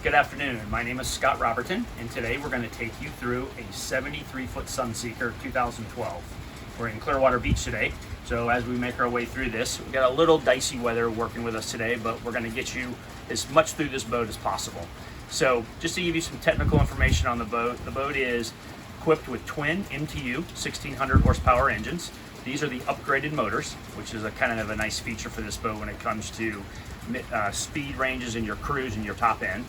Good afternoon, my name is Scott Roberton, and today we're going to take you through a 73-foot Sunseeker 2012. We're in Clearwater Beach today, so as we make our way through this, we've got a little dicey weather working with us today, but we're going to get you as much through this boat as possible. So just to give you some technical information on the boat is equipped with twin MTU 1600 horsepower engines. These are the upgraded motors, which is a kind of a nice feature for this boat when it comes to speed ranges in your cruise and your top end.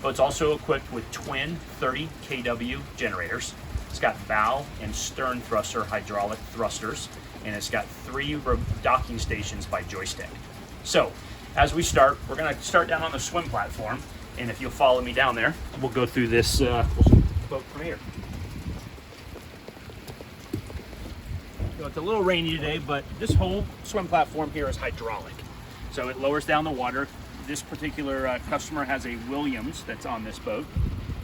But it's also equipped with twin 30 kW generators. It's got bow and stern thruster hydraulic thrusters, and it's got 3 docking stations by Joystick. So as we start, we're going to start down on the swim platform, and if you'll follow me down there, we'll go through this boat from here. So it's a little rainy today, but this whole swim platform here is hydraulic. So it lowers down the water. This particular customer has a Williams that's on this boat,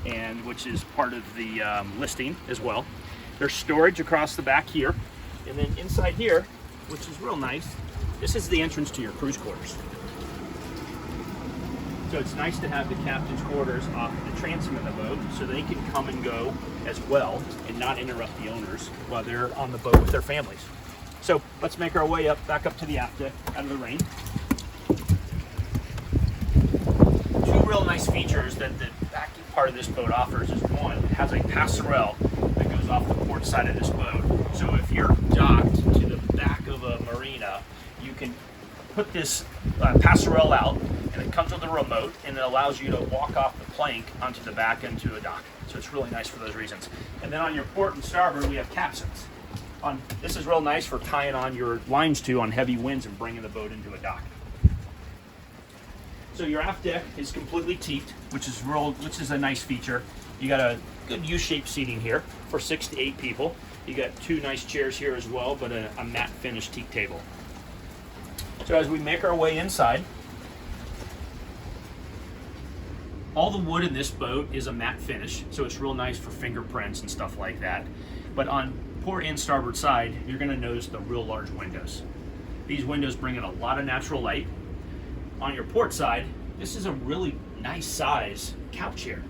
and which is part of the listing as well. There's storage across the back here, and then inside here, which is real nice, this is the entrance to your cruise quarters. So it's nice to have the captain's quarters off the transom of the boat so they can come and go as well and not interrupt the owners while they're on the boat with their families. So let's make our way back up to the aft deck out of the rain. Two real nice features that the back part of this boat offers is, one, it has a Paserelle that goes off the port side of this boat. So if you're docked to the back of a marina, you can put this Paserelle out, and it comes with a remote, and it allows you to walk off the plank onto the back into a dock. So it's really nice for those reasons. And then on your port and starboard, we have capsins. This is real nice for tying on your lines to on heavy winds and bringing the boat into a dock. So your aft deck is completely teaked, which is a nice feature. You got a good U-shaped seating here for 6 to 8 people. You got 2 nice chairs here as well, but a matte finish teak table. So as we make our way inside, all the wood in this boat is a matte finish, so it's real nice for fingerprints and stuff like that. But on port and starboard side, you're going to notice the real large windows. These windows bring in a lot of natural light. On your port side, this is a really nice size couch here.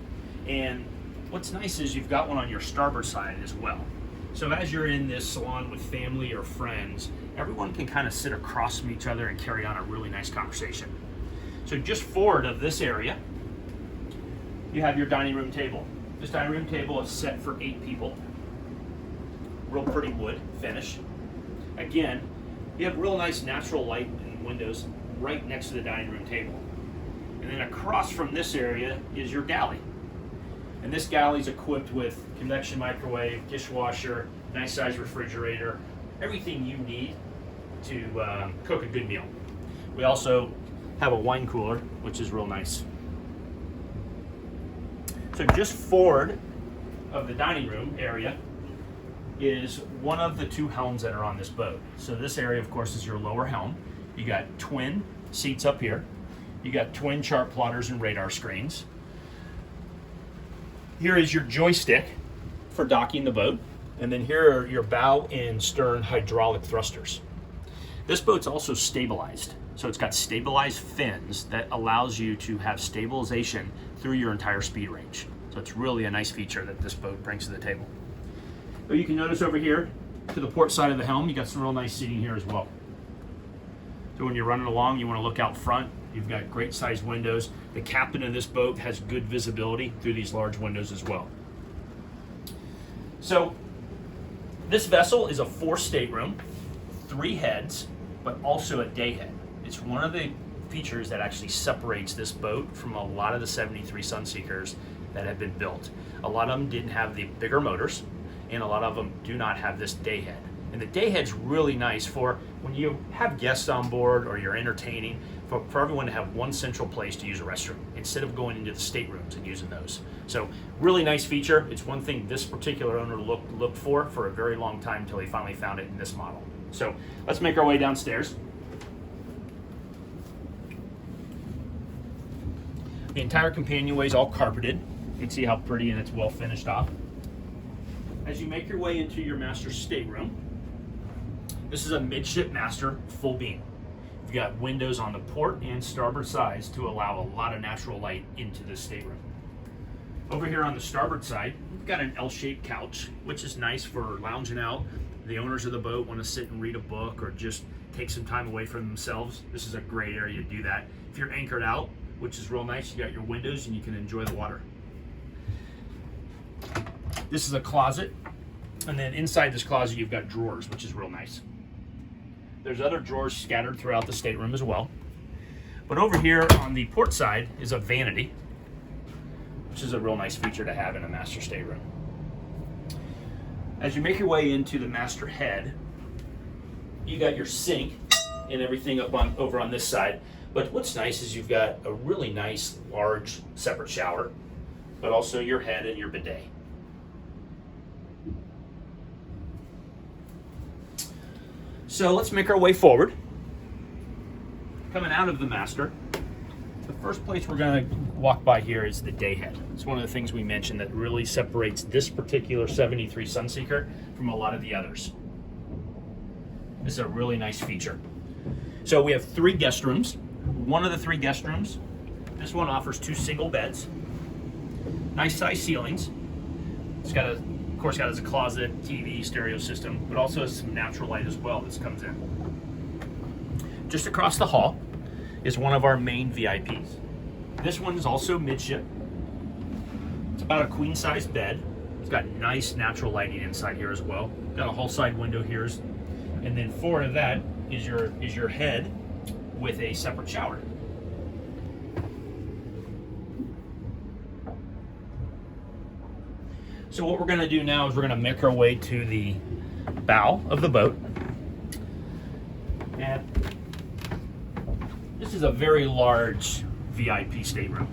And what's nice is you've got one on your starboard side as well. So as you're in this salon with family or friends, everyone can kind of sit across from each other and carry on a really nice conversation. So just forward of this area, you have your dining room table. This dining room table is set for 8 people. Real pretty wood finish. Again, you have real nice natural light and windows right next to the dining room table. And then across from this area is your galley. And this galley is equipped with convection microwave, dishwasher, nice size refrigerator, everything you need to cook a good meal. We also have a wine cooler, which is real nice. So just forward of the dining room area is one of the 2 helms that are on this boat. So this area, of course, is your lower helm. You got twin seats up here. You got twin chart plotters and radar screens. Here is your joystick for docking the boat. And then here are your bow and stern hydraulic thrusters. This boat's also stabilized. So it's got stabilized fins that allows you to have stabilization through your entire speed range. So it's really a nice feature that this boat brings to the table. But you can notice over here to the port side of the helm, you got some real nice seating here as well. So when you're running along, you want to look out front. You've got great sized windows. The captain of this boat has good visibility through these large windows as well. So this vessel is a 4 stateroom, 3 heads, but also a day head. It's one of the features that actually separates this boat from a lot of the 73 Sunseekers that have been built. A lot of them didn't have the bigger motors, and a lot of them do not have this day head. And the day head's really nice for when you have guests on board or you're entertaining, for everyone to have one central place to use a restroom instead of going into the staterooms and using those. So really nice feature. It's one thing this particular owner looked for a very long time until he finally found it in this model. So let's make our way downstairs. The entire companionway is all carpeted. You can see how pretty and it's well finished off. As you make your way into your master stateroom, this is a midship master full beam. You've got windows on the port and starboard sides to allow a lot of natural light into this stateroom. Over here on the starboard side, we've got an L-shaped couch, which is nice for lounging out. The owners of the boat want to sit and read a book or just take some time away from themselves. This is a great area to do that. If you're anchored out, which is real nice, you got your windows and you can enjoy the water. This is a closet, and then inside this closet you've got drawers, which is real nice. There's other drawers scattered throughout the stateroom as well. But over here on the port side is a vanity, which is a real nice feature to have in a master stateroom. As you make your way into the master head, you got your sink and everything over on this side. But what's nice is you've got a really nice, large, separate shower, but also your head and your bidet. So let's make our way forward. Coming out of the master, the first place we're going to walk by here is the day head. It's one of the things we mentioned that really separates this particular 73 Sunseeker from a lot of the others. This is a really nice feature. So we have 3 guest rooms. One of the 3 guest rooms, this one offers 2 single beds, nice size ceilings. It's got of course got a closet, TV, stereo system, but also has some natural light as well that comes in. Just across the hall is one of our main VIPs. This one is also midship. It's about a queen size bed. It's got nice natural lighting inside here as well. Got a hull side window here, and then forward of that is your head with a separate shower. So what we're going to do now is we're going to make our way to the bow of the boat. And this is a very large VIP stateroom.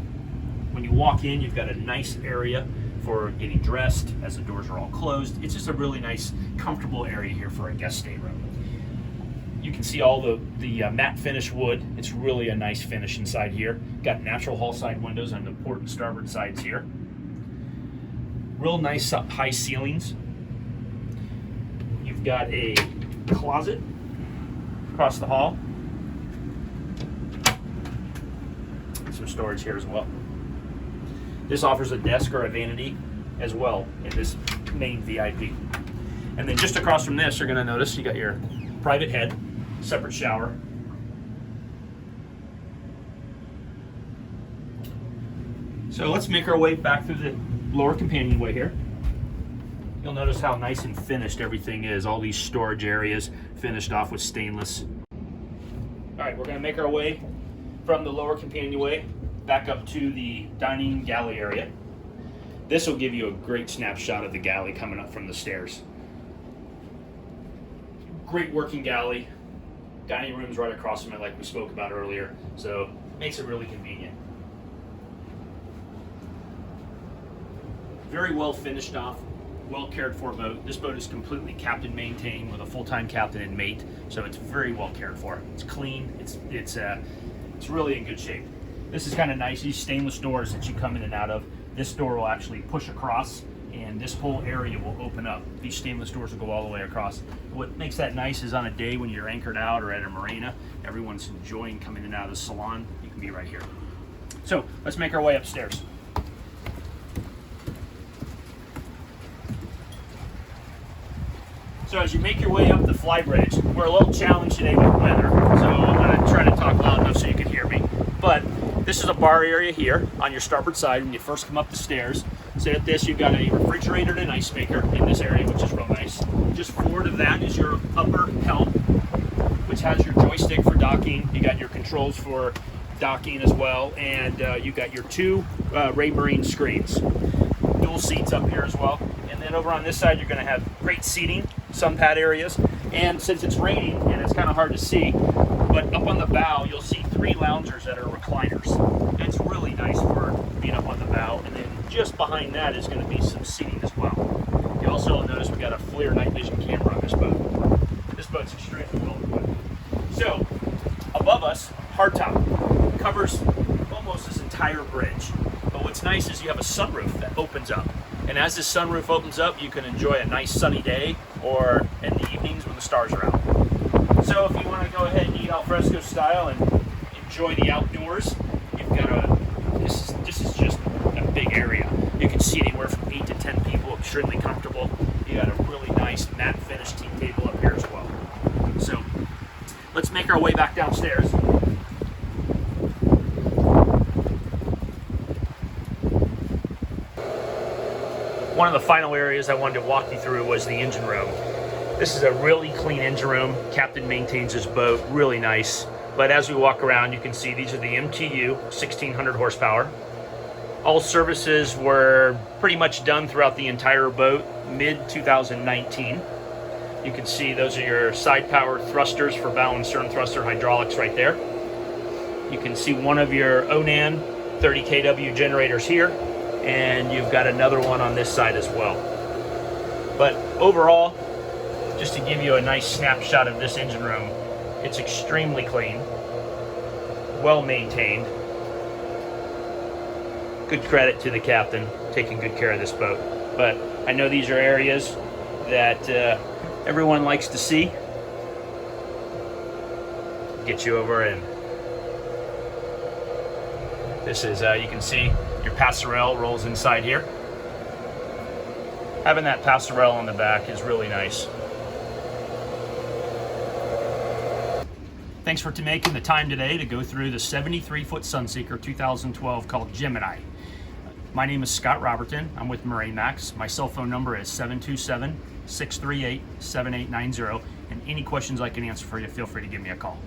When you walk in, you've got a nice area for getting dressed as the doors are all closed. It's just a really nice, comfortable area here for a guest stateroom. You can see all the matte finish wood. It's really a nice finish inside here. Got natural hull side windows on the port and starboard sides here. Real nice high ceilings. You've got a closet across the hall. Some storage here as well. This offers a desk or a vanity as well in this main VIP. And then just across from this, you're going to notice you got your private head, separate shower. So let's make our way back through the lower companionway here. You'll notice how nice and finished everything is. All these storage areas finished off with stainless. All right, we're going to make our way from the lower companionway back up to the dining galley area. This will give you a great snapshot of the galley coming up from the stairs. Great working galley. Dining room's right across from it like we spoke about earlier, so makes it really convenient. Very well finished off, well cared for boat. This boat is completely captain maintained with a full-time captain and mate, so it's very well cared for. It's clean, it's really in good shape. This is kind of nice, these stainless doors that you come in and out of. This door will actually push across and this whole area will open up. These stainless doors will go all the way across. What makes that nice is on a day when you're anchored out or at a marina, everyone's enjoying coming in and out of the salon, you can be right here. So let's make our way upstairs. So as you make your way up the fly bridge, we're a little challenged today with weather, so I'm going to try to talk loud enough so you can hear me. But this is a bar area here on your starboard side when you first come up the stairs. So at this, you've got a refrigerator and an ice maker in this area, which is real nice. Just forward of that is your upper helm, which has your joystick for docking. You got your controls for docking as well, and you got your 2 Raymarine screens. Dual seats up here as well. And then over on this side, you're going to have great seating, sun pad areas. And since it's raining and it's kind of hard to see, but up on the bow, you'll see 3 loungers that are recliners. It's really nice for being up on the bow. And then just behind that is going to be some seating as well. You also notice we got a FLIR night vision camera on this boat. This boat's extremely well equipped. So above us, hardtop, covers almost this entire bridge. But what's nice is you have a sunroof that opens up. And as this sunroof opens up, you can enjoy a nice sunny day or in the evenings when the stars are out. So if you want to go ahead and eat al fresco style and enjoy the outdoors, you've got this is just a big area. You can see anywhere from 8 to 10 people, extremely comfortable. You got a really nice matte finish tea table up here as well. So let's make our way back downstairs. One of the final areas I wanted to walk you through was the engine room. This is a really clean engine room. Captain maintains his boat, really nice. But as we walk around, you can see these are the MTU, 1600 horsepower. All services were pretty much done throughout the entire boat, mid-2019. You can see those are your side power thrusters for bow and stern thruster hydraulics right there. You can see one of your Onan 30 kW generators here, and you've got another one on this side as well. But overall, just to give you a nice snapshot of this engine room, it's extremely clean, well maintained. Good credit to the captain taking good care of this boat. But I know these are areas that everyone likes to see. Get you over, and this is, you can see your Paserelle rolls inside here. Having that Paserelle on the back is really nice. Thanks for making the time today to go through the 73-foot Sunseeker 2012 called Gemini. My name is Scott Roberton. I'm with MarineMax. My cell phone number is 727-638-7890. And any questions I can answer for you, feel free to give me a call.